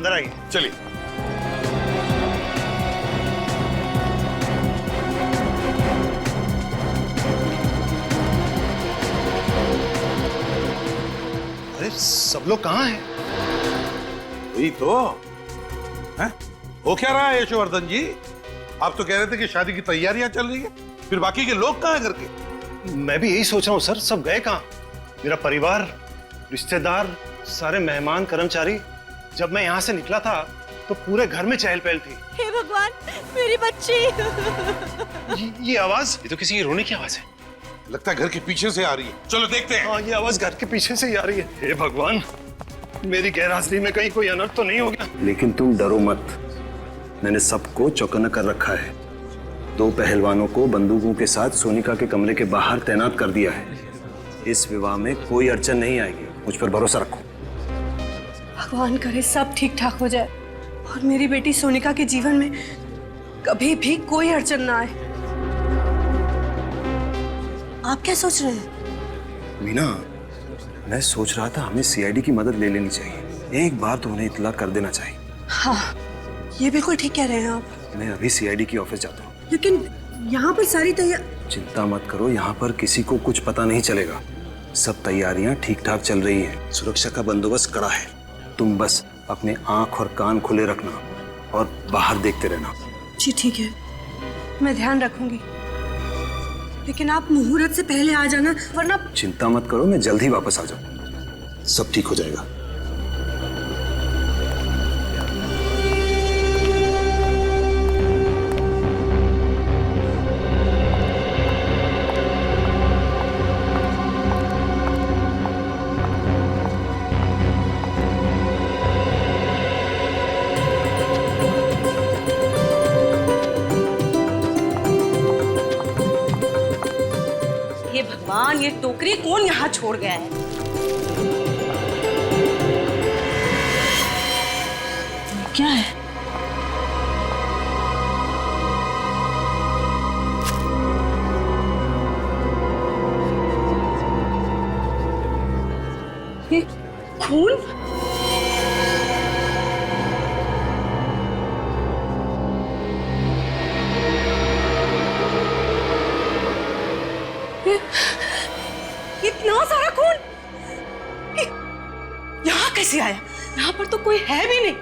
अंदर आइए। चलिए। अरे सब लोग कहाँ हैं? वही तो है। हो क्या रहा है यशोवर्धन जी? आप तो कह रहे थे कि शादी की तैयारियां चल रही है, फिर बाकी के लोग कहाँ हैं घर के? मैं भी यही सोच रहा हूँ सर, सब गए कहाँ? मेरा परिवार, रिश्तेदार, सारे मेहमान, कर्मचारी। जब मैं यहाँ से निकला था तो पूरे घर में चहल पहल थी। हे भगवान, मेरी बच्ची। ये आवाज, ये तो किसी की रोने की आवाज है। लगता है घर के पीछे से आ रही है। चलो देखते हैं। हाँ, ये आवाज घर के पीछे से ही आ रही है। हे भगवान, मेरी गैरहाजिरी में कहीं कोई अनर्थ तो नहीं हो गया? लेकिन तुम डरो मत, मैंने सबको चौकन्ना कर रखा है। 2 पहलवानों को बंदूकों के साथ सोनिका के कमरे के बाहर तैनात कर दिया है। इस विवाह में कोई अड़चन नहीं आएगी, मुझ पर भरोसा रखो। भगवान करे सब ठीक ठाक हो जाए और मेरी बेटी सोनिका के जीवन में कभी भी कोई अड़चन ना आए। आप क्या सोच रहे हैं? मीना, मैं सोच रहा था हमें सीआईडी की मदद ले लेनी चाहिए। एक बार तो उन्हें इत्तला कर देना चाहिए। हाँ, ये बिल्कुल ठीक कह रहे हैं आप। मैं अभी सीआईडी की ऑफिस जाता हूँ। लेकिन यहाँ पर सारी चिंता मत करो, यहाँ पर किसी को कुछ पता नहीं चलेगा। सब तैयारियां ठीक ठाक चल रही हैं। सुरक्षा का बंदोबस्त कड़ा है। तुम बस अपने आंख और कान खुले रखना और बाहर देखते रहना। जी ठीक है, मैं ध्यान रखूंगी। लेकिन आप मुहूर्त से पहले आ जाना, वरना। चिंता मत करो, मैं जल्द ही वापस आ जाऊँ। सब ठीक हो जाएगा। हे भगवान, ये टोकरी कौन यहाँ छोड़ गया है? क्या है? ये खून? इतना सारा खून यहाँ कैसे आया? यहाँ पर तो कोई है भी नहीं।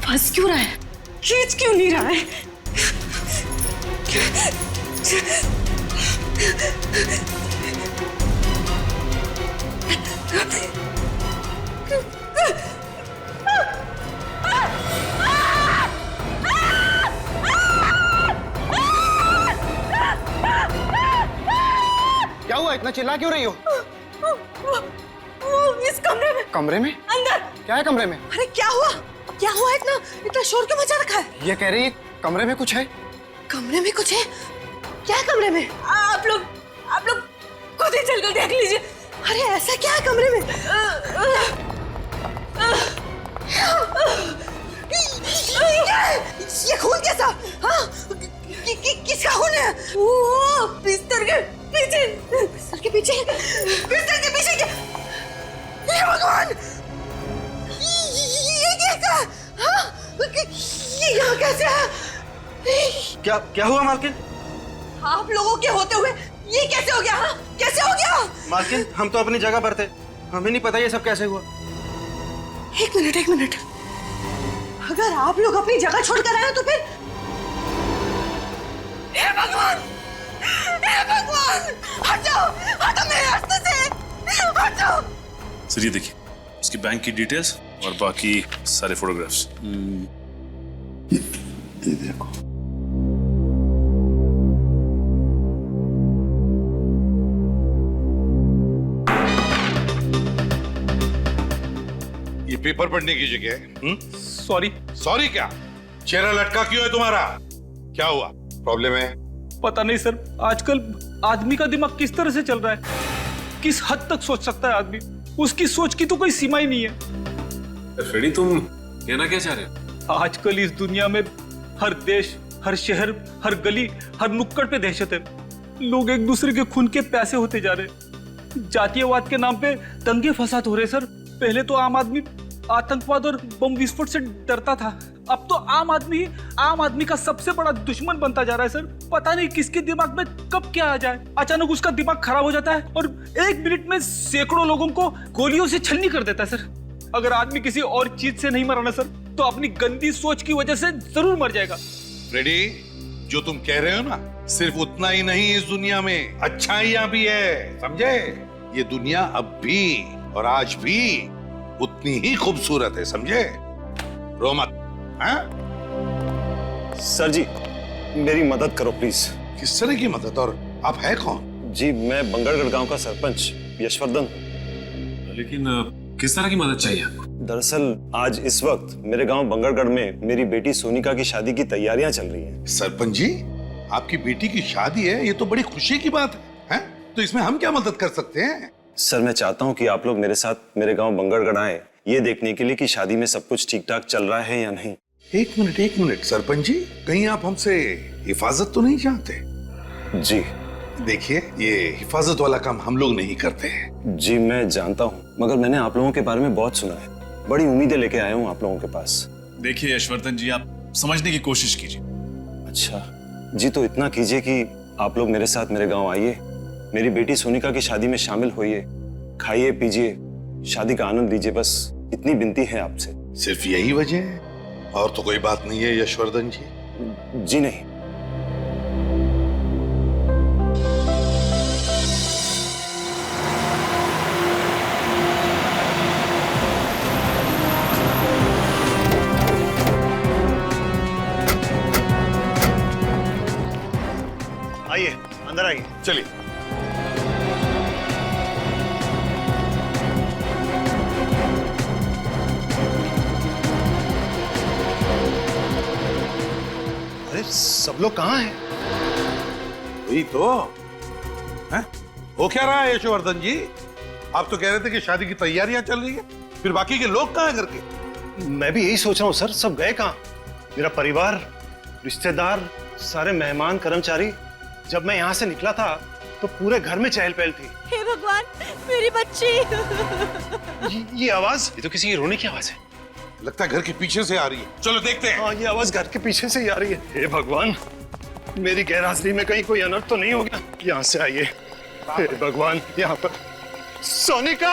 फंस क्यों रहा है? खींच क्यों नहीं रहा है? क्या हुआ, इतना चिल्ला क्यों रही हो? वो इस कमरे में। कमरे में? अंदर। क्या है कमरे में? अरे क्या हुआ? क्या हुआ? इतना शोर क्यों मचा रखा है? ये कह रही है कमरे में कुछ है। कमरे में कुछ है? क्या है कमरे में? आप लोग खुद ही चलकर देख लीजिए। अरे ऐसा क्या है कमरे में? ये खून कैसा? हाँ? किसका खून है? वो बिस्तर के पीछे। बिस्तर के पीछे? बिस्तर के पीछे क्या? हे भगवान! ये कैसा? हाँ? ये यहाँ कैसे है? क्या हुआ मालकिन? आप लोगों के होते हुए ये कैसे हो गया? हाँ? कैसे हो गया? मालकिन, हम तो अपनी जगह पर थे, हमें नहीं पता ये सब कैसे हुआ। एक मिनट। अगर आप लोग अपनी जगह छोड़कर आए तो फिर? हे भगवान! हटो मेरे रास्ते से! हटो! सर ये देखिए, उसकी बैंक की डिटेल्स और बाकी सारे फोटोग्राफ्स। ये देखो। ये पेपर पढ़ने की जगह है। सॉरी। सॉरी क्या? चेहरा लटका क्यों है तुम्हारा? क्या हुआ? प्रॉब्लम है? पता नहीं सर, आजकल आदमी का दिमाग किस तरह से चल रहा है, किस हद तक सोच सकता है आदमी, उसकी सोच की तो कोई सीमा ही नहीं है। फ्रेडी, तुम कहना क्या चाह रहे हो? आजकल इस दुनिया में हर देश, हर शहर, हर गली, हर नुक्कड़ पे दहशत है। लोग एक दूसरे के खून के प्यासे होते जा रहे हैं। जातीयवाद के नाम पे दंगे फसाद हो रहे सर। पहले तो आम आदमी आतंकवाद और बम विस्फोट से डरता था, अब तो आम आदमी का सबसे बड़ा दुश्मन बनता जा रहा है सर। पता नहीं किसके दिमाग में कब क्या आ जाए, अचानक उसका दिमाग खराब हो जाता है और 1 मिनट में सैकड़ों लोगों को गोलियों से छलनी कर देता है सर। अगर आदमी किसी और चीज से नहीं मरा ना सर, तो अपनी गंदी सोच की वजह से जरूर मर जाएगा। रेडी, जो तुम कह रहे हो ना, सिर्फ उतना ही नहीं, इस दुनिया में अच्छाइयां भी है, समझे? ये दुनिया अब भी और आज भी उतनी ही खूबसूरत है, समझे? रो मत, हाँ? सर जी, मेरी मदद करो प्लीज। किस तरह की मदद, और आप है कौन? जी, मैं बंगरगढ़ गांव का सरपंच यशवर्धन। लेकिन किस तरह की मदद चाहिए आपको? दरअसल आज इस वक्त मेरे गांव बंगरगढ़ में मेरी बेटी सोनिका की शादी की तैयारियां चल रही हैं। सरपंच जी, आपकी बेटी की शादी है, ये तो बड़ी खुशी की बात है? तो इसमें हम क्या मदद कर सकते हैं? सर, मैं चाहता हूं कि आप लोग मेरे साथ मेरे गांव बंगरगढ़ आए, ये देखने के लिए कि शादी में सब कुछ ठीक ठाक चल रहा है या नहीं। एक मिनट सरपंच जी, कहीं आप हमसे हिफाजत तो नहीं चाहते? जी देखिए, ये हिफाजत वाला काम हम लोग नहीं करते हैं। जी, मैं जानता हूँ, मगर मैंने आप लोगों के बारे में बहुत सुना है, बड़ी उम्मीदें लेके आया हूँ आप लोगों के पास। देखिए यशवर्धन जी, आप समझने की कोशिश कीजिए। अच्छा जी, तो इतना कीजिए कि आप लोग मेरे साथ मेरे गांव आइए, मेरी बेटी सोनिका की शादी में शामिल होइए, खाइए पीजिए, शादी का आनंद लीजिए, बस इतनी विनती है आपसे। सिर्फ यही वजह है, और तो कोई बात नहीं है यशवर्धन जी? जी नहीं। आइए, अंदर आइए। चलिए। अरे सब लोग कहाँ हैं? वही तो है। हो क्या रहा है यशवर्धन जी? आप तो कह रहे थे कि शादी की तैयारियां चल रही है, फिर बाकी के लोग कहाँ हैं घर के? मैं भी यही सोच रहा हूँ सर, सब गए कहाँ? मेरा परिवार, रिश्तेदार, सारे मेहमान, कर्मचारी। जब मैं यहाँ से निकला था तो पूरे घर में चहल पहल थी। हे भगवान, मेरी बच्ची। ये आवाज, ये तो किसी की रोने की आवाज है। लगता है घर के पीछे से आ रही है, चलो देखते हैं। हाँ, ये आवाज घर के पीछे से ही आ रही है। हे भगवान, मेरी गैरहाजिरी में कहीं कोई अनर्थ तो नहीं हो गया? यहाँ से आइए। हे भगवान, यहाँ पर सोनिका!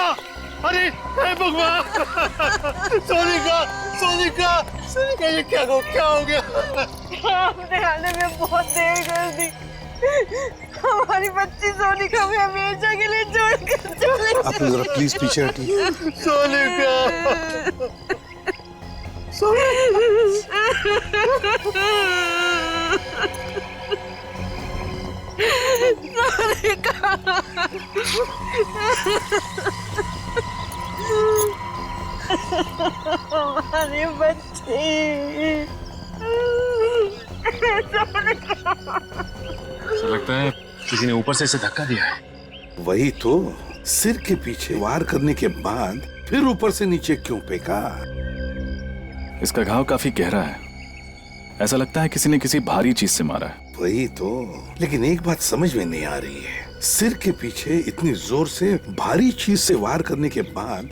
अरे हे भगवान! सोनिका, सोनिका, सोनिका, ये क्या हो गया? आपने आने में बहुत देर कर दी। हमारी बच्ची सोनिका में हमेशा के लिए छोड़कर चले गए। आप जरा प्लीज पीछे हटिए। सोनिका! हमारी बच्ची। ऐसा लगता है किसी ने ऊपर से इसे धक्का दिया है। वही तो, सिर के पीछे वार करने के बाद फिर ऊपर से नीचे क्यों फेंका? इसका घाव काफी गहरा है, ऐसा लगता है किसी ने किसी भारी चीज से मारा है। वही तो, लेकिन एक बात समझ में नहीं आ रही है, सिर के पीछे इतनी जोर से भारी चीज से वार करने के बाद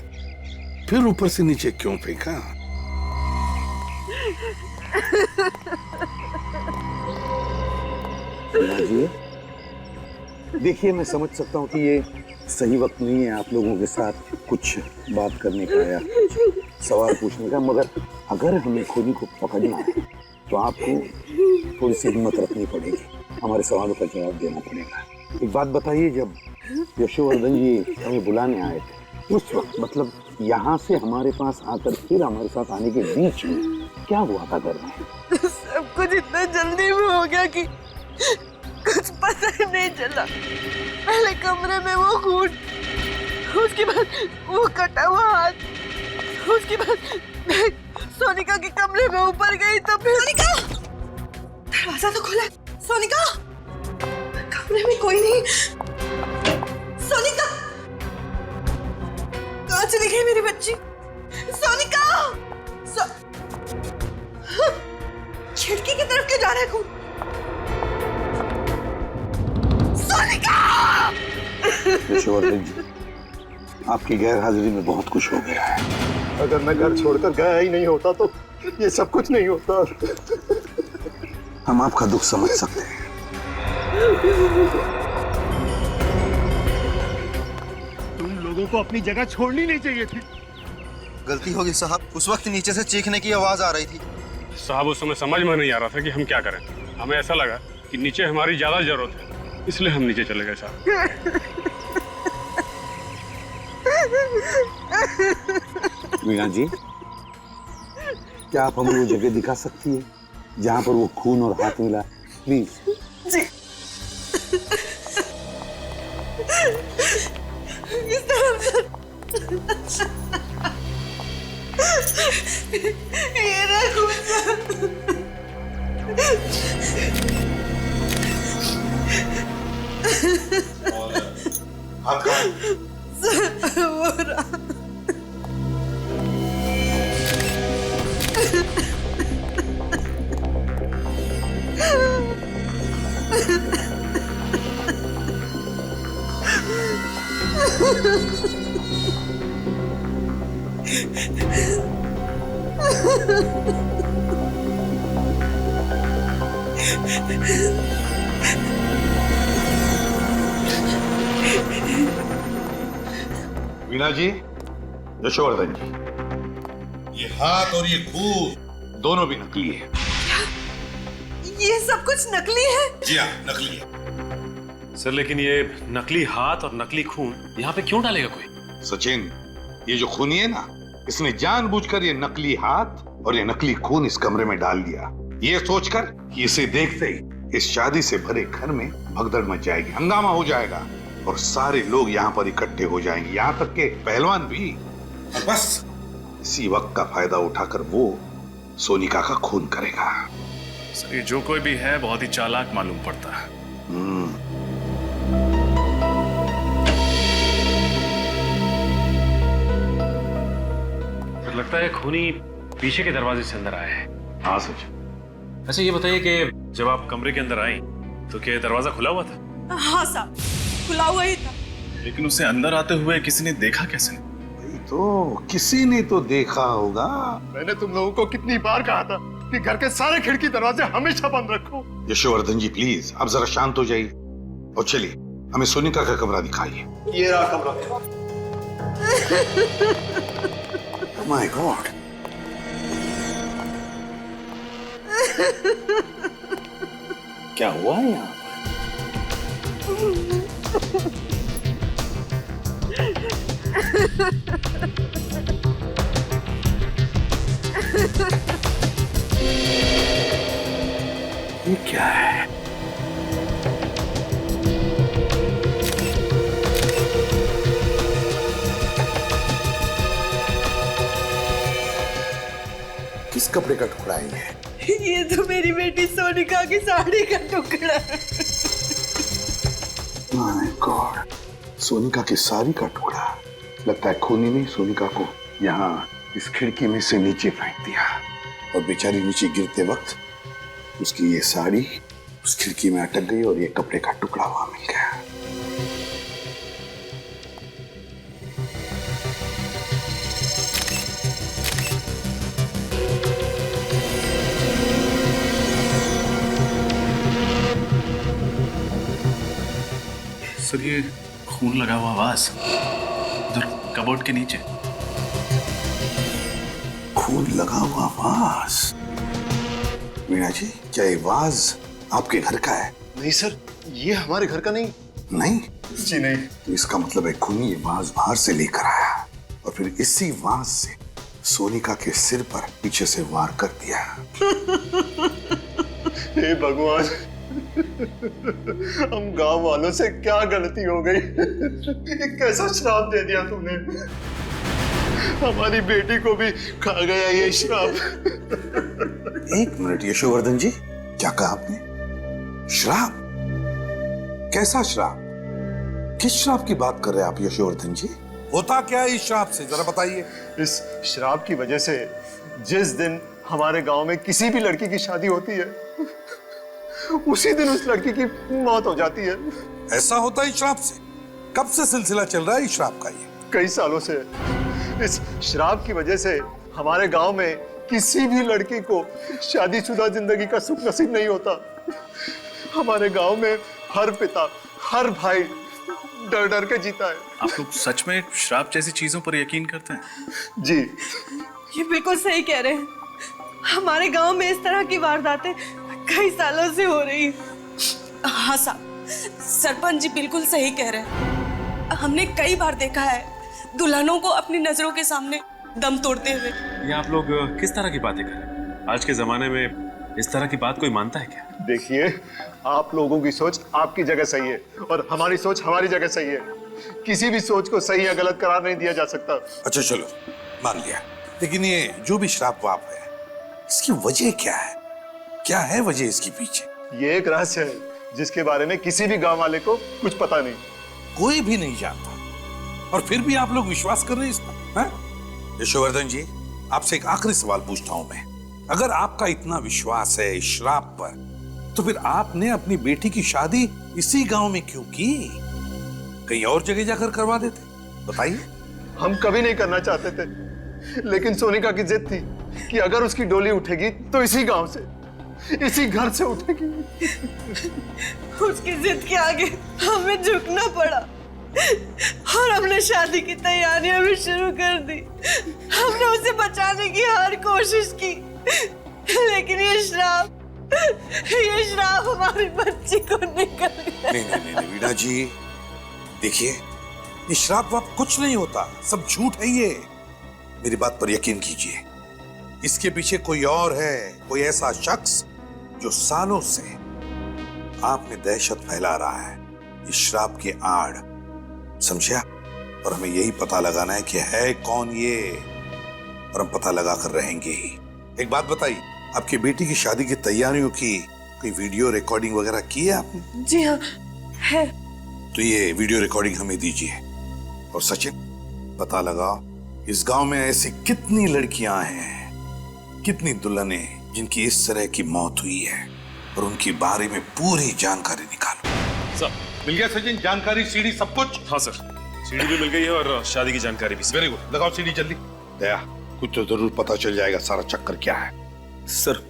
फिर ऊपर से नीचे क्यों फेंका? देखिए, मैं समझ सकता हूँ कि ये सही वक्त नहीं है आप लोगों के साथ कुछ बात करने का या सवाल पूछने का, मगर अगर हमें खुद को पकड़ना है तो आपको थोड़ी सी हिम्मत रखनी पड़ेगी, हमारे सवालों का जवाब देना पड़ेगा। एक बात बताइए, जब यशवर्धन जी हमें बुलाने आए थे उस वक्त, मतलब यहाँ से हमारे पास आकर फिर हमारे साथ आने के बीच में क्या हुआ था घर में? सब कुछ इतना जल्दी में हो गया कि कुछ पता ही नहीं चला। पहले कमरे में वो खून, उसके बाद वो कटा हुआ हाथ, उसके बाद मैं सोनिका के कमरे में ऊपर गई तो फिर सोनिका! दरवाजा तो खुला है। सोनिका! कमरे में कोई नहीं। सोनिका! कहाँ चली गई मेरी बच्ची? सोनिका! खिड़की की तरफ क्यों जा रहा है खून? सोनिका! यशवर्धन जी, आपकी गैर हाजिरी में बहुत कुछ हो गया है। अगर मैं घर छोड़कर गया ही नहीं होता तो ये सब कुछ नहीं होता। हम आपका दुख समझ सकते हैं। तुम लोगों को अपनी जगह छोड़नी नहीं चाहिए थी। गलती होगी साहब, उस वक्त नीचे से चीखने की आवाज आ रही थी। साहब उस समय समझ में नहीं आ रहा था कि हम क्या करें। हमें ऐसा लगा कि नीचे हमारी ज्यादा जरूरत है, इसलिए हम नीचे चले गए साहब। वीणा जी, क्या आप हमें वो जगह दिखा सकती है जहां पर वो खून और हाथ मिला? प्लीज। जी इस तरफ ये रखो। वो रहा। वीणा जी, यशोवर्धन जी, ये हाथ और ये खून दोनों भी नकली है। ये सब कुछ नकली है? जी हाँ, नकली है। सर लेकिन ये नकली हाथ और नकली खून यहाँ पे क्यों डालेगा कोई? सचिन, ये जो खूनी है ना, इसने जानबूझकर ये नकली हाथ और ये नकली खून इस कमरे में डाल दिया, ये सोचकर कि इसे देखते ही इस शादी से भरे घर में भगदड़ मच जाएगी, हंगामा हो जाएगा और सारे लोग यहाँ पर इकट्ठे हो जाएंगे, यहाँ तक के पहलवान भी। और बस इसी वक्त का फायदा उठाकर वो सोनिका का खून करेगा। सर ये जो कोई भी है बहुत ही चालाक मालूम पड़ता है। लगता है खूनी पीछे के दरवाजे से अंदर आया है। हाँ सच। अच्छा ये बताइए कि जब आप कमरे के अंदर आई तो क्या दरवाजा खुला हुआ था? हाँ साहब, खुला हुआ ही था। लेकिन उसे अंदर आते हुए किसी ने देखा कैसे? तो किसी ने तो देखा होगा। मैंने तुम लोगों को कितनी बार कहा था कि घर के सारे खिड़की दरवाजे हमेशा बंद रखो। यशोवर्धन जी प्लीज, आप जरा शांत हो जाइए और चलिए हमें सोनिका का कमरा दिखाइए। ये रहा कमरा। माय गॉड, क्या हुआ है यहाँ? ये क्या है? किस कपड़े का टुकड़ा है ये? ये तो मेरी बेटी सोनिका की साड़ी का टुकड़ा है। माय गॉड, सोनिका की साड़ी का टुकड़ा। लगता है खूनी ने सोनिका को यहाँ इस खिड़की में से नीचे फेंक दिया और बेचारी नीचे गिरते वक्त उसकी ये साड़ी उस खिड़की में अटक गई और ये कपड़े का टुकड़ा वहां मिल गया। सर ये खून लगा हुआ वास उधर कबोर्ड के नीचे। खून लगा हुआ वाज। मीना जी, क्या ये वाज आपके घर का है? नहीं सर, ये हमारे घर का नहीं। नहीं जी नहीं। तो इसका मतलब है खूनी ये वाज बाहर से लेकर आया और फिर इसी वाज से सोनिका के सिर पर पीछे से वार कर दिया। हे भगवान, हम गांव वालों से क्या गलती हो गई? ये कैसा श्राप दे दिया तूने? हमारी बेटी को भी खा गया ये श्राप। एक मिनट यशोवर्धन जी, क्या कहा आपने? श्राप? कैसा श्राप? किस श्राप की बात कर रहे हैं आप यशोवर्धन जी? होता क्या है इस श्राप से, जरा बताइए। इस श्राप की वजह से जिस दिन हमारे गांव में किसी भी लड़की की शादी होती है, उसी दिन उस लड़की की मौत हो जाती है। ऐसा होता है इस श्राप से? कब से सिलसिला चल रहा है इस श्राप का? ये कई सालों से इस शराब की वजह से हमारे गांव में किसी भी लड़की को शादीशुदा जिंदगी का सुख नसीब नहीं होता। हमारे गांव में हर पिता, हर भाई डर डर के जीता है। आप लोग सच में शराब जैसी चीजों पर यकीन करते हैं? जी, ये बिल्कुल सही कह रहे हैं। हमारे गांव में इस तरह की वारदातें कई सालों से हो रही हैं। हाँ साहब, सरपंच जी बिल्कुल सही कह रहे हैं। हमने कई बार देखा है दुल्हनों को अपनी नजरों के सामने दम तोड़ते हुए। ये आप लोग किस तरह की बातें कर रहे हैं? आज के जमाने में इस तरह की बात कोई मानता है क्या? देखिए, आप लोगों की सोच आपकी जगह सही है और हमारी सोच हमारी जगह सही है। किसी भी सोच को सही या गलत करार नहीं दिया जा सकता। अच्छा चलो, मान लिया, लेकिन ये जो भी श्राप वाप है, इसकी वजह क्या है? क्या है वजह इसके पीछे? ये एक रहस्य है जिसके बारे में किसी भी गांव वाले को कुछ पता नहीं। कोई भी नहीं जानता, और फिर भी आप लोग विश्वास कर रहे हैं इस पर, हैं? यशोवर्धन जी, आपसे एक आखिरी सवाल पूछता हूं मैं। अगर आपका इतना विश्वास है इस श्राप पर, तो फिर आपने अपनी बेटी की शादी इसी गांव में क्यों की? कहीं और जगह जाकर करवा देते? बताइए। हम कभी नहीं करना चाहते थे, लेकिन सोनिका की जिद थी कि अगर उसकी डोली उठेगी तो इसी गांव से, इसी घर से उठेगी। उसकी जिद के आगे हमें झुकना पड़ा और हमने शादी की तैयारियां भी शुरू कर दी। हमने उसे बचाने की हर कोशिश की, लेकिन ये श्राप हमारी बच्ची को निकल गया। नहीं वीणा जी, देखिए, ये श्राप वाप कुछ नहीं होता, सब झूठ है ये। मेरी बात पर यकीन कीजिए, इसके पीछे कोई और है, कोई ऐसा शख्स जो सालों से आप में दहशत फैला रहा है इस श्राप के आड़, समझा? और हमें यही पता लगाना है कि है कौन ये, और हम पता लगा कर रहेंगे ही। एक बात बताइए, आपकी बेटी की शादी की तैयारियों की कोई वीडियो रिकॉर्डिंग वगैरह की है आपने? जी हाँ, है। तो ये वीडियो रिकॉर्डिंग हमें दीजिए। और सचिन, पता लगाओ इस गांव में ऐसी कितनी लड़कियां हैं, कितनी दुल्हनें जिनकी इस तरह की मौत हुई है, और उनके बारे में पूरी जानकारी निकालो। सर, मिल गया सचिन जानकारी, सीडी सब कुछ? हाँ सर, सीडी भी मिल गई है और शादी की जानकारी भी। वेरी गुड, लगाओ सीडी जल्दी। दया, कुछ तो जरूर पता चल जाएगा सारा चक्कर क्या है। सर,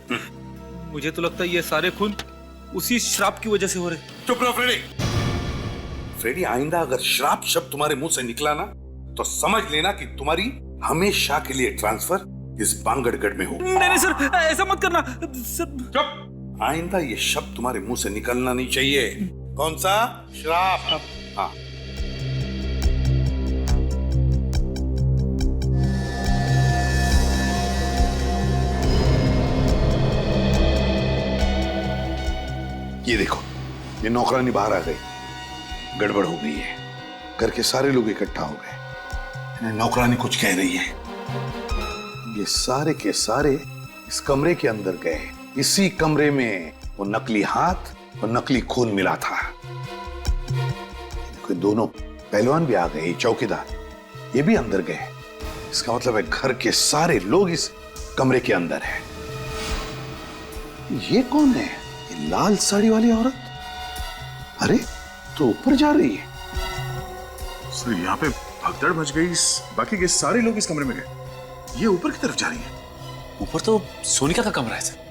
मुझे तो लगता है ये सारे खून उसी श्राप की वजह से हो रहे। चुप रहो फ्रेडी। फ्रेडी, आइंदा अगर श्राप शब्द तुम्हारे मुंह से निकला ना, तो समझ लेना कि तुम्हारी हमेशा के लिए ट्रांसफर इस बांगड़गढ़ में हो। नहीं सर, ऐसा मत करना सर। चुप, आइंदा ये शब्द तुम्हारे मुंह से निकलना नहीं चाहिए। कौन सा? श्राप। हाँ, ये देखो, ये नौकरानी बाहर आ गई। गड़बड़ हो गई है, घर के सारे लोग इकट्ठा हो गए। नौकरानी कुछ कह रही है। ये सारे के सारे इस कमरे के अंदर गए। इसी कमरे में वो नकली हाथ और नकली खून मिला था। कोई दोनों पहलवान भी आ गए, चौकीदार ये भी अंदर गए। इसका मतलब है घर के सारे लोग इस कमरे के अंदर हैं। ये कौन है? ये लाल साड़ी वाली औरत? अरे, तो ऊपर जा रही है। सर, यहाँ पे भगदड़ मच गई, बाकी के सारे लोग इस कमरे में गए, ये ऊपर की तरफ जा रही है। ऊपर तो सोनिका का कमरा है सर।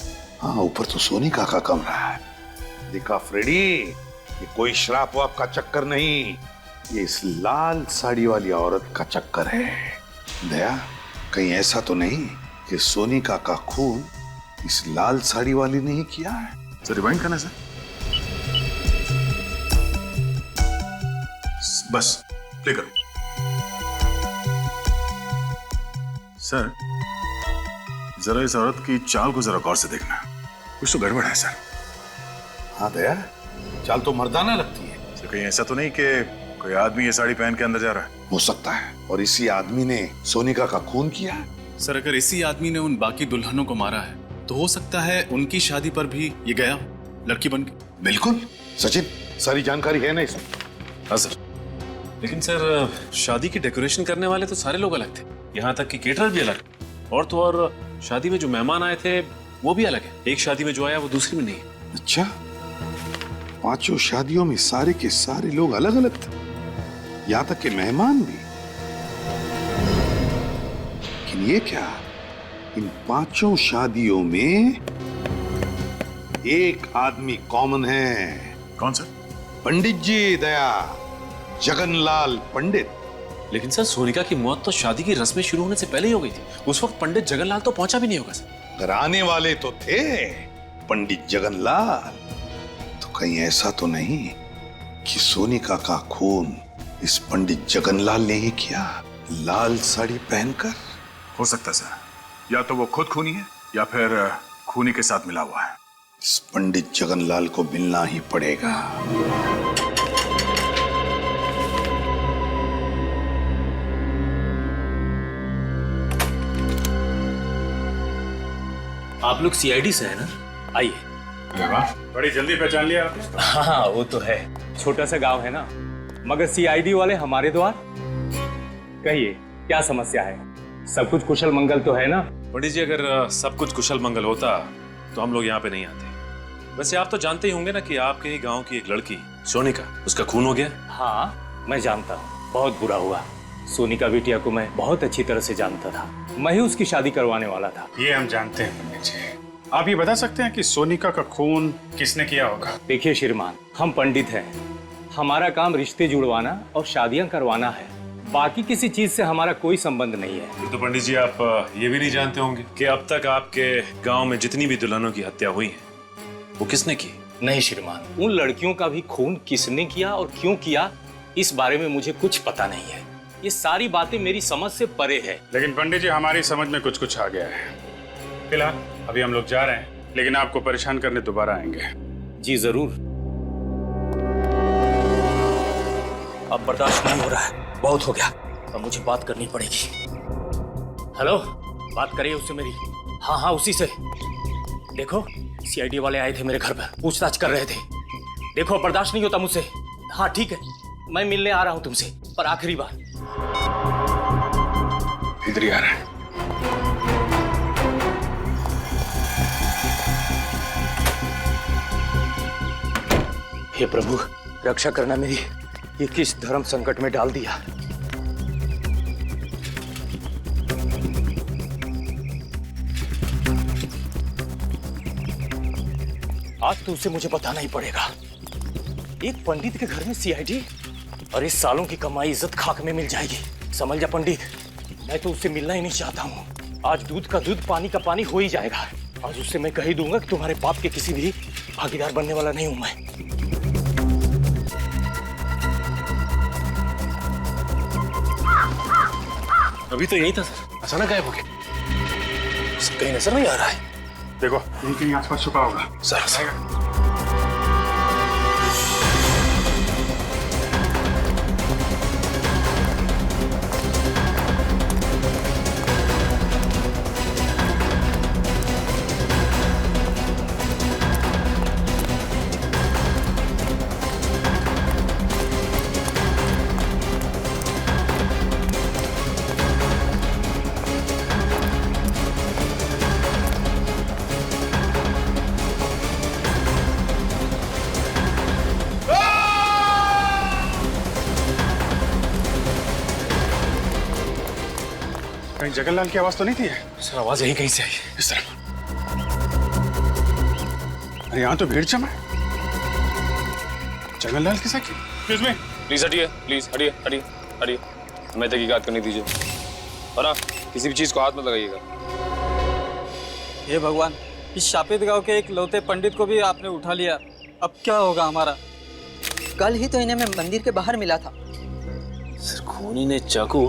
हाँ, ऊपर तो सोनिका का कमरा है। देखा फ्रेडी, ये कोई श्राप वाप का चक्कर नहीं, ये इस लाल साड़ी वाली औरत का चक्कर है। दया, कहीं ऐसा तो नहीं कि सोनिका का खून इस लाल साड़ी वाली ने ही किया है? सर, रिवाइंड करना सर। बस प्ले करो सर। जरा इस औरत की चाल को जरा गौर से देखना, कुछ तो गड़बड़ है सर। हाँ दया, चाल तो मर्दाना लगती है। सर, कहीं ऐसा तो नहीं कि कोई आदमी ये साड़ी पहन के अंदर जा रहा है? हो सकता है, और इसी आदमी ने सोनिका का खून किया है। सर, अगर इसी आदमी ने उन बाकी दुल्हनों को मारा है, तो हो सकता है उनकी शादी पर भी ये गया लड़की बन के। बिल्कुल सचिन, सारी जानकारी है ना इसमें? हाँ सर। लेकिन सर, शादी की डेकोरेशन करने वाले तो सारे लोग अलग थे, यहाँ तक कि केटरर भी अलग, और तो और शादी में जो मेहमान आए थे वो भी अलग है। एक शादी में जो आया वो दूसरी में नहीं है। अच्छा, पांचों शादियों में सारे के सारे लोग अलग अलग थे, यहाँ तक कि मेहमान भी। लेकिन ये क्या, इन 5 शादियों में एक आदमी कॉमन है। कौन सर? पंडित जी, दया, जगनलाल पंडित। लेकिन सर सोनिका की मौत तो शादी की रस्में शुरू होने से पहले ही हो गई थी। उस वक्त पंडित जगनलाल तो पहुंचा भी नहीं होगा सर। अगर आने वाले तो थे पंडित जगनलाल, तो कहीं ऐसा तो नहीं कि सोनिका का खून इस पंडित जगनलाल ने ही किया, लाल साड़ी पहनकर? हो सकता है सर, या तो वो खुद खूनी है या फिर खूनी के साथ मिला हुआ है। इस पंडित जगनलाल को मिलना ही पड़ेगा। आप लोग सीआईडी से है ना? आइए। बड़ी जल्दी पहचान लिया आपने। हाँ वो तो है, छोटा सा गांव है ना, मगर सीआईडी वाले हमारे द्वार। कहिए क्या समस्या है? सब कुछ कुशल मंगल तो है ना? पंडित जी, अगर सब कुछ कुशल मंगल होता तो हम लोग यहाँ पे नहीं आते। वैसे आप तो जानते ही होंगे ना कि आपके ही गांव की एक लड़की सोनिका, उसका खून हो गया। हाँ मैं जानता हूँ, बहुत बुरा हुआ। सोनिका बिटिया को मैं बहुत अच्छी तरह से जानता था, मैं ही उसकी शादी करवाने वाला था। ये हम जानते हैं पंडित जी। आप ये बता सकते हैं कि सोनिका का खून किसने किया होगा? देखिए श्रीमान, हम पंडित हैं, हमारा काम रिश्ते जुड़वाना और शादियां करवाना है, बाकी किसी चीज से हमारा कोई संबंध नहीं है। तो पंडित जी, आप ये भी नहीं जानते होंगे कि अब तक आपके गांव में जितनी भी दुल्हनों की हत्या हुई है वो किसने की? नहीं श्रीमान, उन लड़कियों का भी खून किसने किया और क्यों किया, इस बारे में मुझे कुछ पता नहीं है। ये सारी बातें मेरी समझ से परे है। लेकिन पंडित जी, हमारी समझ में कुछ कुछ आ गया है। फिलहाल अभी हम लोग जा रहे हैं, लेकिन आपको परेशान करने दोबारा आएंगे। जी जरूर। अब बर्दाश्त नहीं हो रहा है, बहुत हो गया, अब मुझे बात करनी पड़ेगी। हेलो, बात करिए उससे मेरी। हाँ हाँ उसी से। देखो सीआईडी वाले आए थे मेरे घर पर, पूछताछ कर रहे थे। देखो बर्दाश्त नहीं होता मुझसे। हाँ ठीक है, मैं मिलने आ रहा हूँ तुमसे, पर आखिरी बार। इधर ही आ रहा है। हे प्रभु, रक्षा करना मेरी, ये किस धर्म संकट में डाल दिया। आज तो उसे मुझे बताना ही पड़ेगा। एक पंडित के घर में सीआईडी, और इस सालों की कमाई इज्जत खाक में मिल जाएगी। समझ जा पंडित, मैं तो उससे मिलना ही नहीं चाहता हूँ। आज दूध का दूध, पानी का पानी हो ही जाएगा। आज उससे मैं कह ही दूंगा कि तुम्हारे पाप के किसी भी भागीदार बनने वाला नहीं हूं मैं। अभी तो यही था सर, अचानक गायब हो गया। कहीं नजर नहीं आ रहा है। देखो यहीं कहीं आसपास छुपा होगा। सर कहीं जगनलाल की आवाज तो नहीं थी? सर आवाज यही कहीं से आई। इस तरफ। अरे यहाँ तो भीड़ जमा है। जगनलाल के साथ? एक्सक्यूज मी, प्लीज हटिए, प्लीज हटिए हटिए हटिए, हमें तहकीकात करनी दीजिए। और हाँ, किसी भी चीज को हाथ मत लगाइएगा। हे भगवान, इस शापित गांव के एक लौते पंडित को भी आपने उठा लिया, अब क्या होगा हमारा? कल ही तो इन्हें मैं मंदिर के बाहर मिला था। सर खूनी ने चाकू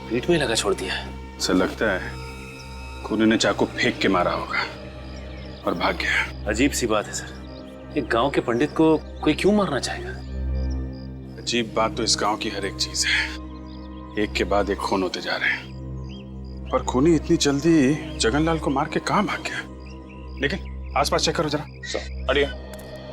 पीठ में लगा छोड़ दिया है। सर लगता है खूनी ने चाकू फेंक के मारा होगा और भाग गया। अजीब सी बात है सर, एक गांव के पंडित को कोई क्यों मारना चाहेगा? अजीब बात तो इस गांव की हर एक चीज है, एक के बाद एक खून होते जा रहे हैं। पर खूनी इतनी जल्दी जगनलाल को मार के कहां भाग गया? लेकिन आसपास चेक करो जरा। हटिए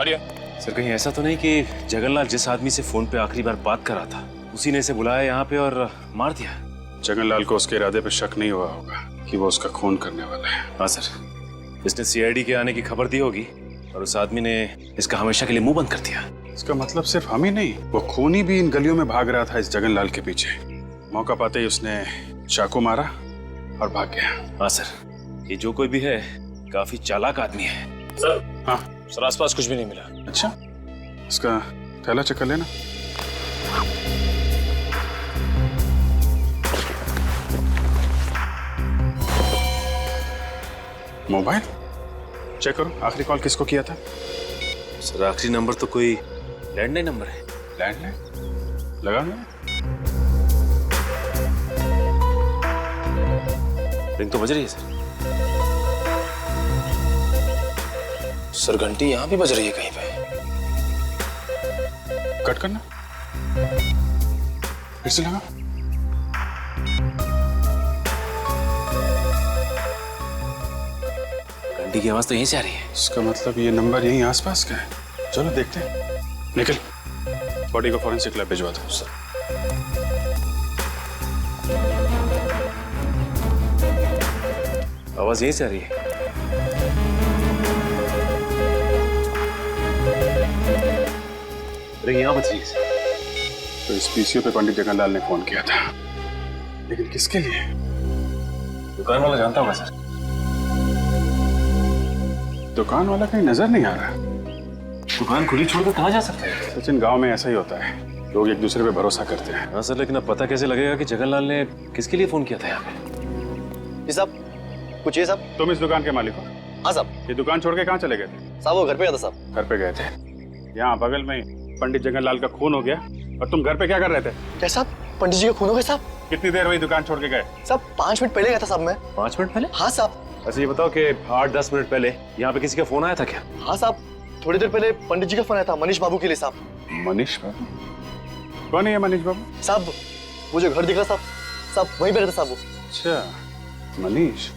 हटिए। सर कहीं ऐसा तो नहीं कि जगनलाल जिस आदमी से फोन पे आखिरी बार बात कर रहा था उसी ने इसे बुलाया यहाँ पे और मार दिया? जगनलाल को उसके इरादे पे शक नहीं हुआ होगा कि वो उसका खून करने वाला है। हाँ सर, इसने सीआईडी के आने की खबर दी होगी और उस आदमी ने इसका हमेशा के लिए मुंह बंद कर दिया। इसका मतलब सिर्फ हम ही नहीं, वो खूनी भी इन गलियों में भाग रहा था इस जगनलाल के पीछे। मौका पाते ही उसने चाकू मारा और भाग गया। हाँ सर, ये जो कोई भी है काफी चालाक आदमी है। सर। हाँ सर, आसपास कुछ भी नहीं मिला। अच्छा, इसका थैला चेक कर लेना। मोबाइल चेक करो, आखिरी कॉल किसको किया था? सर आखिरी नंबर तो कोई लैंडलाइन नंबर है। लैंडलाइन लगा दो। रिंग तो बज रही है सर। सर घंटी यहाँ भी बज रही है कहीं पे। कट करना, फिर से लगा। घंटी की आवाज तो यहीं से आ रही है। इसका मतलब ये नंबर यहीं आसपास का है। चलो देखते हैं। निकल, बॉडी को फॉरेंसिक लैब भिजवा दो। सर आवाज यहीं से आ रही है। रिंग यहाँ बज रही है। तो इस पीसीओ पे पंडित जगन्नाथ ने फोन किया था, लेकिन किसके लिए? दुकान वाला जानता होगा सर। दुकान वाला कहीं नजर नहीं आ रहा। दुकान खुली छोड़कर कहाँ जा सकते हैं? सचिन, गांव में ऐसा ही होता है, लोग एक दूसरे पे भरोसा करते हैं। हाँ सर, लेकिन अब पता कैसे लगेगा कि जगन्नाथ ने किसके लिए फोन किया था यहाँ पे? जी साहब, पूछिए साहब। तुम इस दुकान के मालिक हो? हाँ साहब। ये दुकान छोड़ के कहाँ चले गए थे? साहब वो घर पे गया था साहब। घर पे गए थे। यहाँ बगल में पंडित जगन्नाथ का खून हो गया और तुम घर पे क्या कर रहे थे? क्या साहब, पंडित जी का खून हो गया साहब? कितनी देर हुई दुकान छोड़ के गए? साहब 5 मिनट पहले गया था साहब मैं। 5 मिनट पहले? हाँ साहब। अच्छा ये बताओ कि 8-10 मिनट पहले यहाँ पे किसी का फोन आया था क्या? हाँ साहब, थोड़ी देर पहले पंडित जी का फोन आया था मनीष बाबू के लिए साहब। मनीष बाबू? कौन है ये मनीष बाबू? साहब वो जो घर दिख रहा साहब, साहब वहीं पे रहता साहब वो। अच्छा मनीष,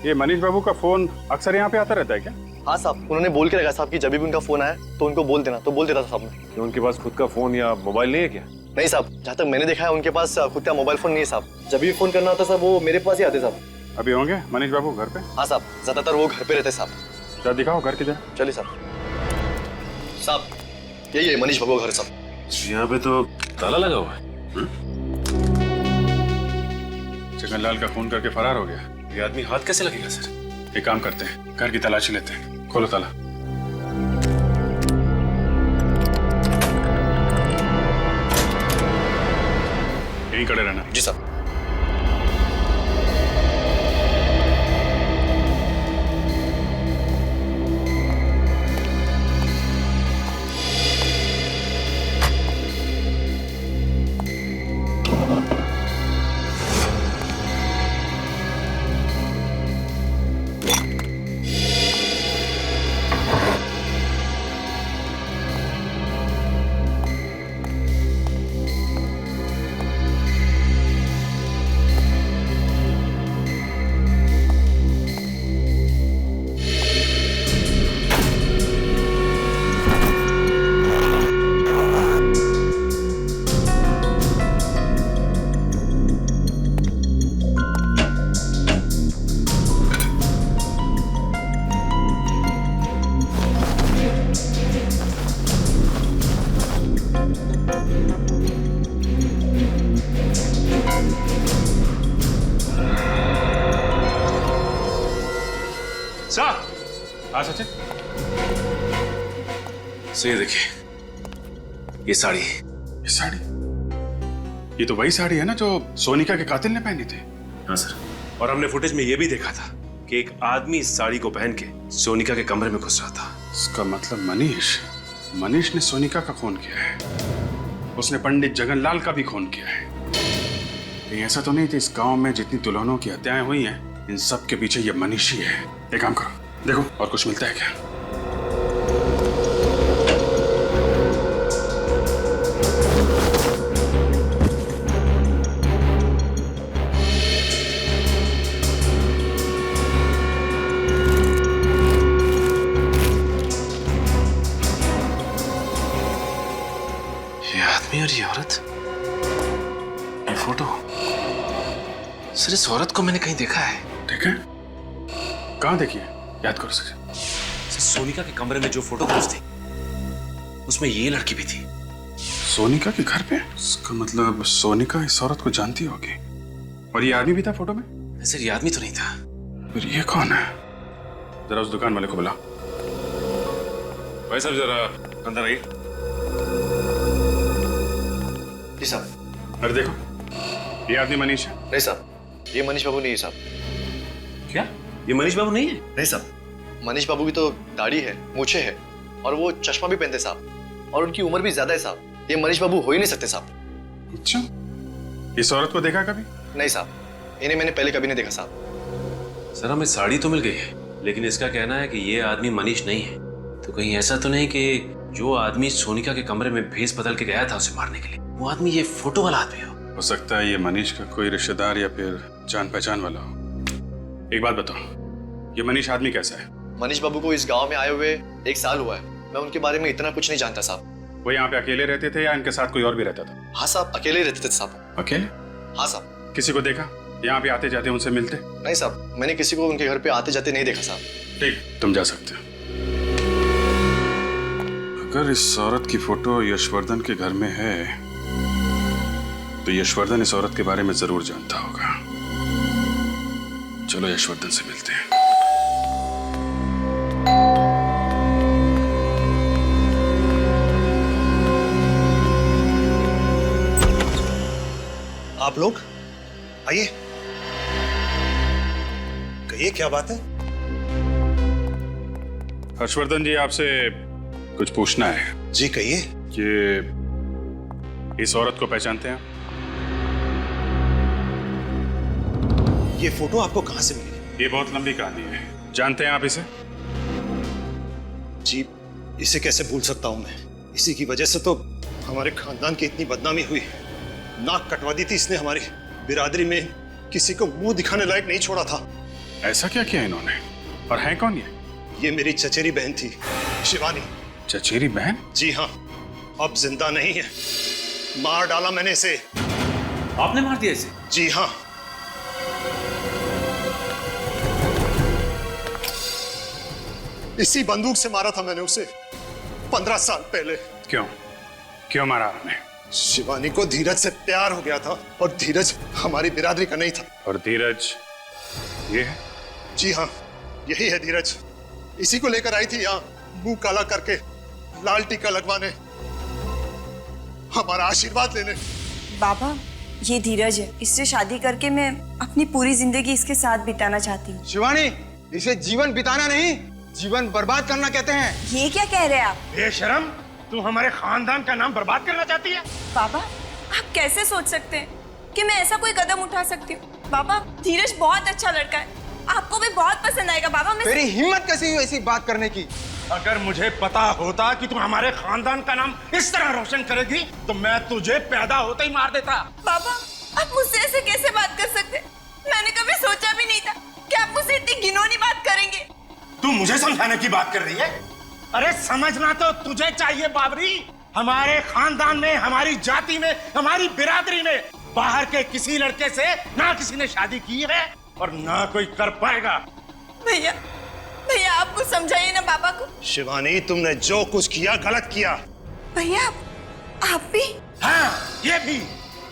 ये मनीष बाबू का फोन अक्सर यहाँ पे आता रहता है क्या? हाँ साहब, उन्होंने बोल के रखा साहब कि जब भी उनका फोन आया तो उनको बोल देना, तो बोल देता था साहब ने। कि उनके पास खुद का फोन या मोबाइल नहीं है क्या? नहीं साहब, जहाँ तक मैंने देखा है उनके पास खुद का मोबाइल फोन नहीं है साहब। जब भी फोन करना होता साहब वो मेरे पास ही आते साहब। अभी होंगे मनीष बाबू घर पे? हाँ साहब, ज्यादातर वो घर पे रहते साहब। क्या दिखाओ घर किधर? चलिए साहब। साहब यही है मनीष बाबू का घर साहब। यहाँ पे तो ताला लगा हुआ है। जगन्नाथ का खून करके फरार हो गया। ये आदमी हाथ कैसे लगेगा सर? एक काम करते हैं, घर की तलाशी लेते हैं। खोलो ताला। यहीं खड़े रहना। जी साहब। हाँ सचिन, ये देखिए, ये साड़ी। ये साड़ी? ये तो वही साड़ी है ना जो सोनिका के कातिल ने पहनी थी। हाँ सर, और हमने फुटेज में ये भी देखा था कि एक आदमी इस साड़ी को पहन के सोनिका के कमरे में घुस रहा था। इसका मतलब मनीष ने सोनिका का खून किया है। उसने पंडित जगन्नाथ का भी खून किया है। कहीं ऐसा तो नहीं थी इस गांव में जितनी दुल्हनों की हत्याएं हुई हैं, इन सब के पीछे ये मनीष ही है। एक काम करो, देखो और कुछ मिलता है क्या। ये आदमी और ये औरत, ये फोटो, सर इस औरत को मैंने कहीं देखा है। देखा? कहाँ देखिए? याद करो सर। सोनिका के कमरे में जो फोटोग्राफ्स थी उसमें ये लड़की भी थी। सोनिका के घर पे? इसका मतलब सोनिका इस औरत को जानती होगी। और ये आदमी भी था फोटो में? सर ये आदमी तो नहीं था। फिर ये कौन है? जरा उस दुकान वाले को बुला। भाई साहब जरा अंदर आइए। जी साहब। अरे देखो, ये आदमी मनीष है। नहीं साहब, ये मनीष बाबू नहीं है साहब। क्या ये मनीष बाबू नहीं है? नहीं साहब, मनीष बाबू की तो दाढ़ी है, मूछें है और वो चश्मा भी पहनते साहब, और उनकी उम्र भी ज्यादा है साहब। ये मनीष बाबू हो ही नहीं सकते साहब। अच्छा, इस औरत को देखा कभी? नहीं साहब, इन्हें मैंने पहले कभी नहीं देखा साहब। सर हमें साड़ी तो मिल गई है, लेकिन इसका कहना है कि ये आदमी मनीष नहीं है। तो कहीं ऐसा तो नहीं कि जो आदमी सोनिका के कमरे में भेस बदल के गया था उसे मारने के लिए, वो आदमी ये फोटो वाला आदमी हो सकता है ये मनीष का कोई रिश्तेदार या फिर जान पहचान वाला हो। एक बात बताओ, ये मनीष आदमी कैसा है? मनीष बाबू को इस गांव में आए हुए 1 साल हुआ है। मैं उनके बारे में इतना कुछ नहीं जानता साहब। वो यहाँ पे अकेले रहते थे या इनके साथ कोई और भी रहता था? हाँ साहब, अकेले रहते थे साहब। अकेले? हाँ साहब। किसी को देखा यहाँ पे आते जाते उनसे मिलते? नहीं साहब, मैंने किसी को उनके घर पे आते जाते नहीं देखा साहब। ठीक, तुम जा सकते हो। अगर इस औरत की फोटो यशवर्धन के घर में है तो यशवर्धन इस औरत के बारे में जरूर जानता होगा। चलो यशवर्धन से मिलते हैं। आप लोग आइए, कहिए क्या बात है? हर्षवर्धन जी, आपसे कुछ पूछना है। जी कहिए। कि इस औरत को पहचानते हैं? ये फोटो आपको कहां से मिली? ये बहुत लंबी कहानी है। जानते हैं आप इसे? जी, इसे कैसे भूल सकता हूं मैं? इसी की वजह से तो हमारे खानदान की इतनी बदनामी हुई। नाक कटवा दी थी इसने, हमारी बिरादरी में किसी को मुंह दिखाने लायक नहीं छोड़ा था। ऐसा क्या किया इन्होंने? और है कौन ये? ये मेरी चचेरी बहन थी, शिवानी। चचेरी बहन? जी हाँ, अब जिंदा नहीं है। मार डाला मैंने इसे। आपने मार दिया इसे? जी हाँ। इसी बंदूक से मारा था मैंने उसे 15 साल पहले। क्यों? क्यों मारा आपने? शिवानी को धीरज से प्यार हो गया था, और धीरज हमारी बिरादरी का नहीं था। और धीरज ये है? जी हाँ, यही है धीरज। इसी को लेकर आई थी यहाँ, मुंह काला करके, लाल टीका लगवाने, हमारा आशीर्वाद लेने। बाबा, ये धीरज है। इससे शादी करके मैं अपनी पूरी जिंदगी इसके साथ बिताना चाहती हूँ। शिवानी, इसे जीवन बिताना नहीं, जीवन बर्बाद करना कहते हैं। ये क्या कह रहे हैं आप? बेशरम, तू हमारे खानदान का नाम बर्बाद करना चाहती है? बाबा, आप कैसे सोच सकते हैं कि मैं ऐसा कोई कदम उठा सकती हूँ? बाबा, धीरज बहुत अच्छा लड़का है, आपको भी बहुत पसंद आएगा। बाबा, मैं तेरी हिम्मत कैसी हुई ऐसी बात करने की? अगर मुझे पता होता कि तुम हमारे खानदान का नाम इस तरह रोशन करेगी तो मैं तुझे पैदा होते ही मार देता। बाबा, आप मुझसे ऐसे कैसे बात कर सकते? मैंने कभी सोचा भी नहीं था कि आप मुझसे इतनी घिनौनी बात करेंगे। तू मुझे समझाने की बात कर रही है? अरे समझना तो तुझे चाहिए बाबरी। हमारे खानदान में, हमारी जाति में, हमारी बिरादरी में बाहर के किसी लड़के से ना किसी ने शादी की है और ना कोई कर पाएगा। भैया, भैया आपको समझाइए ना बाबा को। शिवानी, तुमने जो कुछ किया गलत किया। भैया, आप भी? हाँ, ये भी।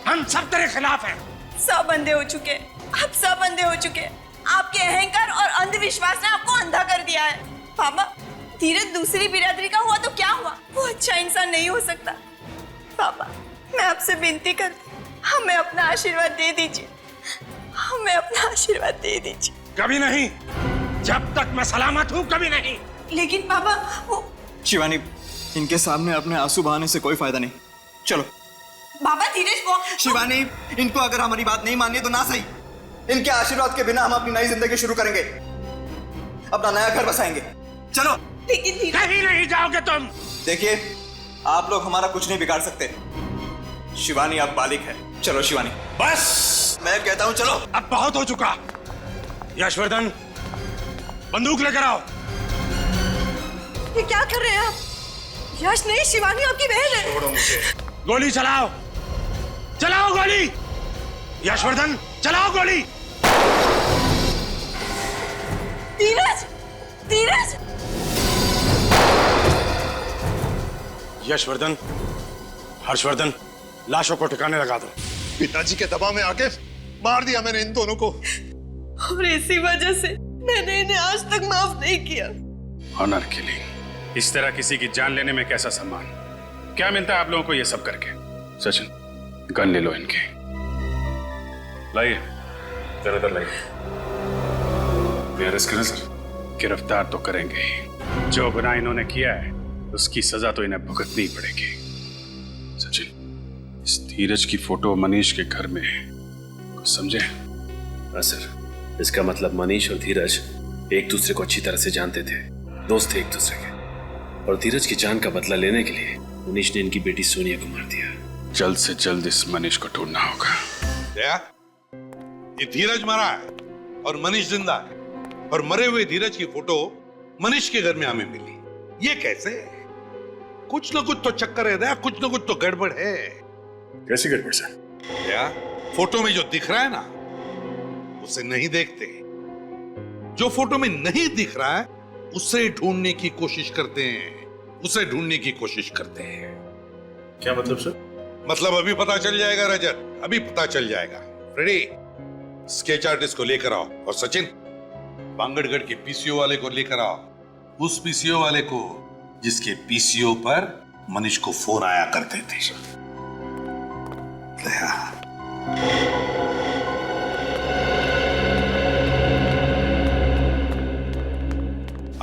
हम सब तेरे खिलाफ हैं। सब अंधे हो चुके हैं, आप सब अंधे हो चुके हैं। आपके अहंकार और अंधविश्वास ने आपको अंधा कर दिया है। बाबा, धीरज दूसरी बिरादरी का हुआ तो क्या हुआ? वो अच्छा इंसान नहीं हो सकता। बाबा, मैं आपसे विनती करती हूँ, हमें अपना आशीर्वाद दे दीजिए, हमें अपना आशीर्वाद दे दीजिए। कभी नहीं, जब तक मैं सलामत हूँ कभी नहीं। लेकिन बाबा, वो शिवानी, इनके सामने अपने आंसू बहाने से कोई फायदा नहीं। चलो। बाबा, धीरज वो शिवानी, इनको अगर हमारी बात नहीं मानी तो ना सही, इनके आशीर्वाद के बिना हम अपनी नई जिंदगी शुरू करेंगे, अपना नया घर बसाएंगे। चलो। लेकिन कहीं नहीं जाओगे तुम। देखिए, आप लोग हमारा कुछ नहीं बिगाड़ सकते। शिवानी अब बालिक है। चलो शिवानी। बस, मैं कहता हूं चलो। अब बहुत हो चुका। यशवर्धन, बंदूक लेकर आओ। ये क्या कर रहे हैं आप? यश नहीं, शिवानी आपकी बहन है। छोड़ो मुझे। गोली चलाओ, चलाओ गोली। यशवर्धन, चलाओ गोली। धीरज, धीरज। यशवर्धन, हर्षवर्धन, लाशों को ठिकाने लगा दो। पिताजी के दबाव में आके मार दिया मैंने इन दोनों को। और इसी वजह से मैंने इन्हें आज तक माफ नहीं किया। ऑनर किलिंग, इस तरह किसी की जान लेने में कैसा सम्मान? क्या मिलता है आप लोगों को ये सब करके? सचिन, गन ले लो इनके। लाइए, जरा इधर लाइए। अरेस्ट करें सर? गिरफ्तार तो करेंगे ही। जो गुनाह इन्होंने किया है उसकी सजा तो इन्हें भुगतनी ही पड़ेगी। सचिन, इस धीरज की फोटो मनीष के घर में है, कुछ समझे? हाँ सर, इसका मतलब मनीष और धीरज एक दूसरे को अच्छी तरह से जानते थे, दोस्त थे एक दूसरे के, और धीरज की जान का बदला लेने के लिए मनीष ने इनकी बेटी सोनिया को मार दिया। जल्द से जल्द इस मनीष को ढूंढना होगा। दया, ये धीरज मरा है और मनीष जिंदा है, और मरे हुए धीरज की फोटो मनीष के घर में हमें मिली। ये कैसे? कुछ ना कुछ तो चक्कर है दया, कुछ ना कुछ तो गड़बड़ है। कैसी गड़बड़ सर? दया, फोटो में जो दिख रहा है ना, उसे नहीं देखते। जो फोटो में नहीं दिख रहा है उसे ढूंढने की कोशिश करते हैं, उसे ढूंढने की कोशिश करते हैं। क्या मतलब सर? मतलब अभी पता चल जाएगा रजत, अभी पता चल जाएगा। रेडी? स्केच आर्टिस्ट को लेकर आओ, और सचिन, बांगड़गढ़ के पीसीओ वाले को लेकर आओ, उस पीसीओ वाले को जिसके पीसीओ पर मनीष को फोन आया करते थे।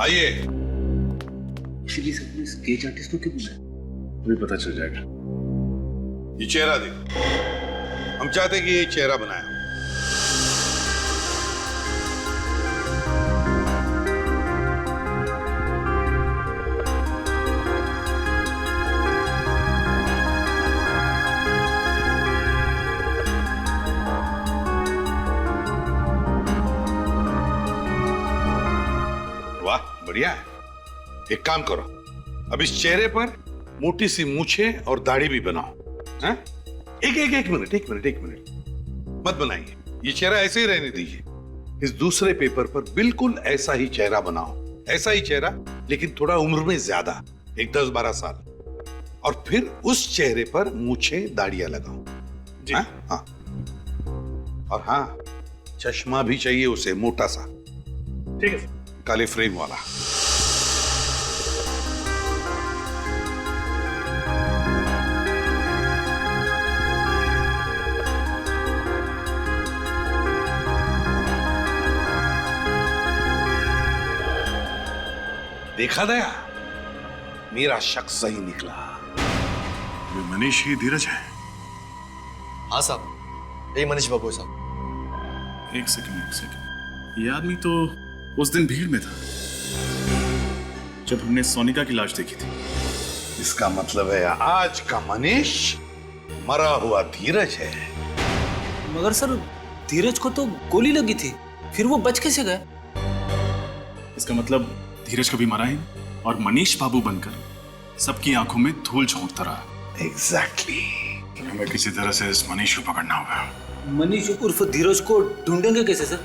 आइए। स्केच आर्टिस्ट को क्यों बुलाया? अभी पता चल जाएगा। ये चेहरा देखो, हम चाहते कि ये चेहरा बनाया। वाह, बढ़िया है। एक काम करो, अब इस चेहरे पर मोटी सी मूछें और दाढ़ी भी बनाओ। हाँ? एक मिनट मत बनाइए, ये चेहरा ऐसे ही रहने दीजिए। इस दूसरे पेपर पर बिल्कुल ऐसा ही चेहरा बनाओ, ऐसा ही चेहरा, लेकिन थोड़ा उम्र में ज्यादा, एक 10-12 साल। और फिर उस चेहरे पर मूछें दाढ़ियां लगाओ। जी। हाँ। और हाँ, चश्मा भी चाहिए उसे, मोटा सा। ठीक है, काले फ्रेम वाला। देखा दया, मेरा शक सही निकला। ये मनीष ही धीरज है? हाँ साहब, यही मनीष बाबू है साहब। एक सेकंड। ये आदमी तो उस दिन भीड़ में था जब हमने सोनिका की लाश देखी थी। इसका मतलब है आज का मनीष मरा हुआ धीरज है। मगर सर, धीरज को तो गोली लगी थी, फिर वो बच कैसे गए? इसका मतलब धीरज कभी मरा ही नहीं और मनीष बाबू बनकर सबकी आंखों में धूल झोंकता रहा। एग्जैक्टली। हमें किसी तरह से इस मनीष को पकड़ना होगा। मनीष उर्फ धीरज को ढूंढेंगे कैसे सर?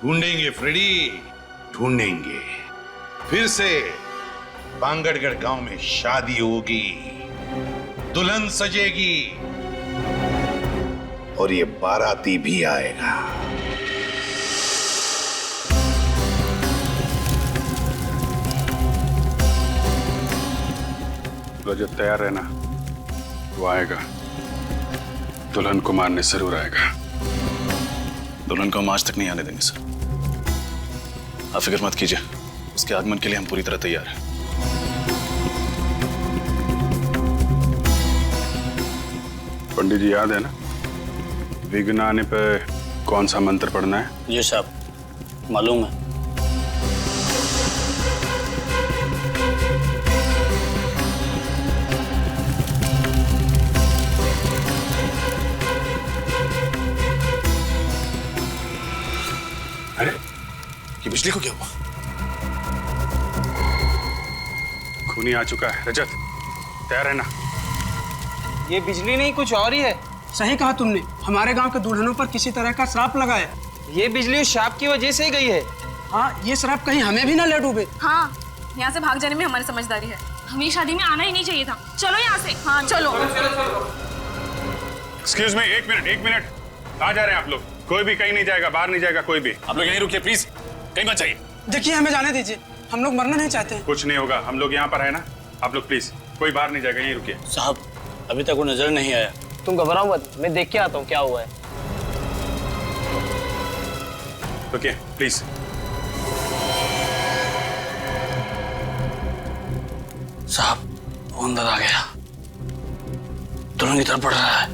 ढूंढेंगे फ्रेडी, ढूंढेंगे। फिर से बांगड़गढ़ गांव में शादी होगी, दुल्हन सजेगी, और ये बाराती भी आएगा। रजत, तैयार रहना, वो आएगा। दुल्हन को मारने जरूर आएगा। दुल्हन को हम आज तक नहीं आने देंगे सर। आप फिक्र मत कीजिए, उसके आगमन के लिए हम पूरी तरह तैयार हैं। पंडित जी, याद है ना विघ्न आने पे कौन सा मंत्र पढ़ना है? जी साहब, मालूम है। अरे, ये बिजली को क्या हुआ? खूनी आ चुका है। रजत, तैयार रहना। ये बिजली नहीं, कुछ और ही है। सही कहा तुमने, हमारे गांव के दुल्हनों पर किसी तरह का श्राप लगा है। ये बिजली उस श्राप की वजह से ही गई है। हाँ, ये श्राप कहीं हमें भी ना ले डूबे। हाँ, यहाँ से भाग जाने में हमारी समझदारी है। हमें शादी में आना ही नहीं चाहिए था। चलो यहाँ से। हाँ चलो। एक्सक्यूज मी, एक मिनट। कहाँ जा रहे हैं आप लोग? कोई भी कहीं नहीं जाएगा, बाहर नहीं जाएगा कोई भी। आप लोग यहीं रुकिए प्लीज, कहीं मत जाइए। देखिए हमें जाने दीजिए, हम लोग मरना नहीं चाहते। कुछ नहीं होगा, हम लोग यहाँ पर है ना। आप लोग प्लीज कोई बाहर नहीं जाएगा, यहीं रुकिए। साहब अभी तक वो नजर नहीं आया। तुम घबराओ मत, मैं देख के आता हूँ क्या हुआ है। रुकिए प्लीज। साहब वो अंदर आ गया, दुल्हन की तरफ बढ़ रहा है।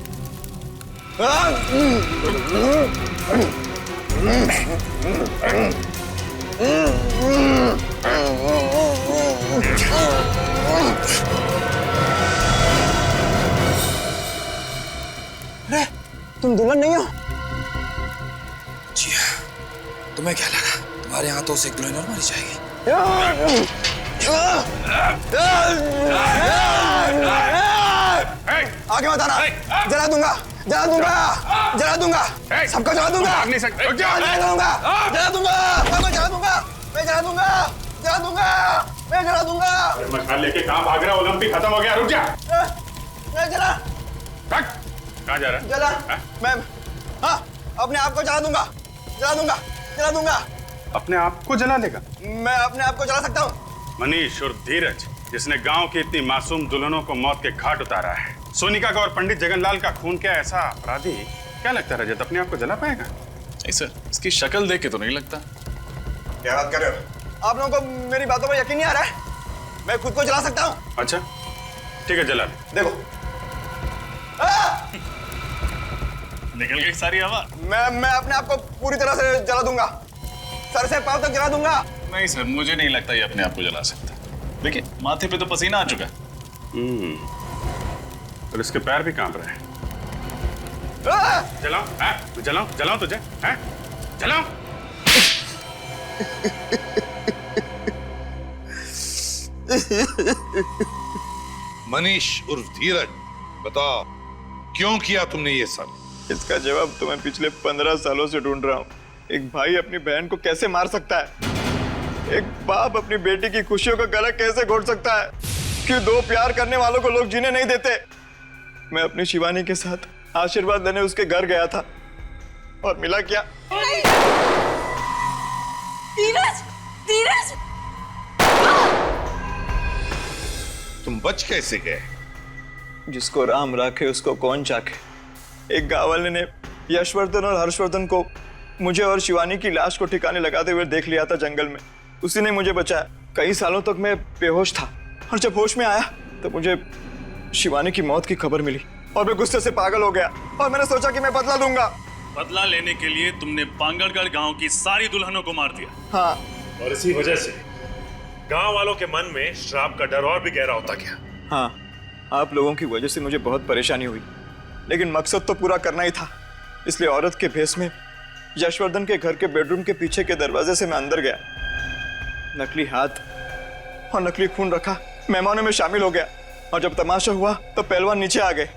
अरे तुम दुल्हन नहीं हो? जी तुम्हें क्या लगा तुम्हारे हाथों से एक दुल्हन और मारी जाएगी? आगे मत आना, जला दूंगा, जला दूंगा, जला दूंगा, सबको जला दूंगा, जला दूंगा, जला दूंगा, मैं जला दूंगा, मैं जला दूंगा, जला दूंगा, मैं जला दूंगा। मशाल लेके कहाँ भाग रहा? ओलंपिक खत्म हो गया, रुक जा। मैं जला, कहाँ जा रहा है? जला, मैं हाँ अपने आप को जला दूंगा, जला दूंगा, जला दूंगा। अपने आप को जला लेगा? मैं अपने आप को जला सकता हूँ। मनीष और धीरज, जिसने गांव की इतनी मासूम दुल्हनों को मौत के घाट उतारा है, सोनिका का और पंडित जगनलाल का खून किया ऐसा अपराधी, क्या लगता है रजत अपने आप को जला पाएगा? नहीं सर, इसकी शक्ल देख के तो नहीं लगता। क्या बात कर रहे हो? आप लोगों को मेरी बातों पर यकीन नहीं आ रहा है? मैं खुद को जला सकता हूँ। अच्छा ठीक है, जला ले। देखो निकल गई सारी हवा। मैं अपने आप को पूरी तरह से जला दूंगा, सर से पांव तक जला दूंगा। नहीं सर, मुझे नहीं लगता ये अपने आप को जला सकता। देखिए माथे पे तो पसीना आ चुका है। और इसके पैर भी कांप रहे हैं। जलाओ, जलाओ, जलाओ तुझे, हैं? जलाओ। मनीष उर्फ धीरज, बताओ क्यों किया तुमने ये सब? इसका जवाब तो मैं पिछले 15 सालों से ढूंढ रहा हूँ। एक भाई अपनी बहन को कैसे मार सकता है? एक बाप अपनी बेटी की खुशियों का गला कैसे घोट सकता है? क्यों दो प्यार करने वालों को लोग जीने नहीं देते? मैं अपनी शिवानी के साथ आशीर्वाद लेने उसके घर गया था और मिला क्या? धीरज, धीरज, तुम बच कैसे गए? जिसको राम राखे उसको कौन चाखे। एक गांव वाले ने यशवर्धन और हर्षवर्धन को मुझे और शिवानी की लाश को ठिकाने लगाते हुए देख लिया था जंगल में। उसी ने मुझे बचाया। कई सालों तक मैं बेहोश था और जब होश में आया तो मुझे शिवानी की मौत की खबर मिली और मैं गुस्से से पागल हो गया और मैंने सोचा कि मैं बदला लूंगा। बदला लेने के लिए तुमने पांगड़गढ़ गांव की सारी दुल्हनों को मार दिया। हाँ, और इसी वजह से गांव वालों के मन में श्राप का डर और भी गहरा होता गया। हाँ, आप लोगों की वजह से मुझे बहुत परेशानी हुई, लेकिन मकसद तो पूरा करना ही था। इसलिए औरत के भेष में यशवर्धन के घर के बेडरूम के पीछे के दरवाजे से मैं अंदर गया। नकली हाथ और नकली खून रखा, मेहमानों में शामिल हो गया और जब तमाशा हुआ तो पहलवान नीचे आ गए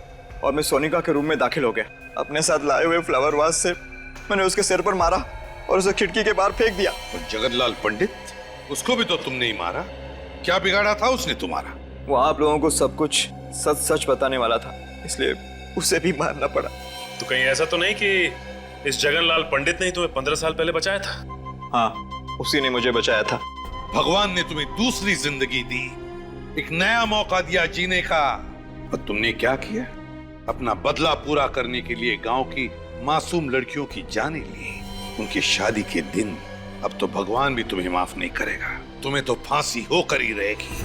और मैं सोनिका के रूम में दाखिल हो गया। अपने साथ लाए हुए फ्लावर वास से मैंने उसके सिर पर मारा और उसे खिड़की के बाहर फेंक दिया। और जगनलाल पंडित, उसको भी तो तुमने ही मारा। क्या बिगाड़ा था उसने तुम्हारा? वो आप लोगों को सब कुछ सच सच बताने वाला था, इसलिए उसे भी मारना पड़ा। तो कहीं ऐसा तो नहीं कि इस जगनलाल पंडित ने ही तुम्हें 15 साल पहले बचाया था? हाँ, उसी ने मुझे बचाया था। भगवान ने तुम्हें दूसरी जिंदगी दी, एक नया मौका दिया जीने का। और तुमने क्या किया? अपना बदला पूरा करने के लिए गांव की मासूम लड़कियों की जानें ली। उनकी शादी के दिन अब तो भगवान भी तुम्हें माफ नहीं करेगा। तुम्हें तो फांसी होकर ही रहेगी।